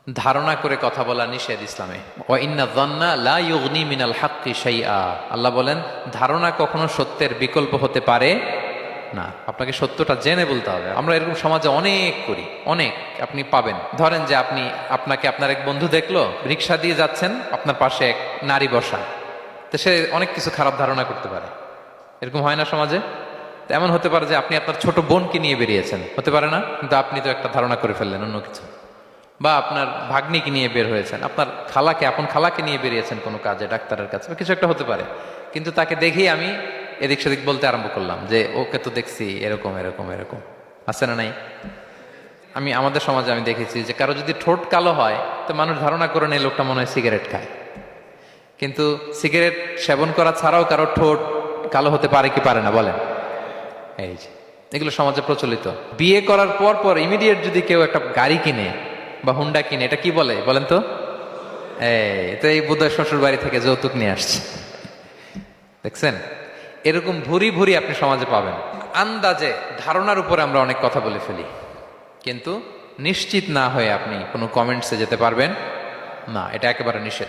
ধারণা করে কথা বলা নিষেধ ইসলামে। ওয়া ইন্না যান্না লা ইউগনি মিনাল হাক্কি শাইআ, আল্লাহ বলেন ধারণা কখনো সত্যের বিকল্প হতে পারে না। আপনাকে সত্যটা জেনে বলতে হবে। আমরা এরকম সমাজে অনেক করি, অনেক। আপনি পাবেন, ধরেন যে আপনাকে আপনার এক বন্ধু দেখলো, রিক্সা দিয়ে যাচ্ছেন, আপনার পাশে এক নারী বসা, তো সে অনেক কিছু খারাপ ধারণা করতে পারে। এরকম হয় না সমাজে? এমন হতে পারে যে আপনি আপনার ছোট বোনকে নিয়ে বেরিয়েছেন, হতে পারে না? কিন্তু আপনি তো একটা ধারণা করে ফেললেন অন্য কিছু। বা আপনার ভাগ্নিকে নিয়ে বের হয়েছেন, আপনার আপন খালাকে নিয়ে বেরিয়েছেন কোনো কাজে, ডাক্তারের কাছে বা কিছু একটা হতে পারে। কিন্তু তাকে দেখেই আমি এদিক সেদিক বলতে আরম্ভ করলাম যে ওকে তো দেখছি এরকম এরকম এরকম। আছে না নাই? আমাদের সমাজে আমি দেখেছি যে কারো যদি ঠোঁট কালো হয় তো মানুষ ধারণা করে নেই লোকটা মনে হয় সিগারেট খায়। কিন্তু সিগারেট সেবন করা ছাড়াও কারো ঠোঁট কালো হতে পারে কি পারে না বলেন? এই যে এগুলো সমাজে প্রচলিত। বিয়ে করার পর পর ইমিডিয়েট যদি কেউ একটা গাড়ি কিনে বা হুন্ডা কিনে, এটা কি বলে বলেন তো? এই বোধহয় শ্বশুর বাড়ি থেকে যৌতুক নিয়ে আসছে। দেখছেন, এরকম ভুরি ভুরি আপনি সমাজে পাবেন। আন্দাজে ধারণার উপরে আমরা অনেক কথা বলে ফেলি, কিন্তু নিশ্চিত না হয়ে আপনি কোনো কমেন্টসে যেতে পারবেন না। এটা একেবারে নিষেধ।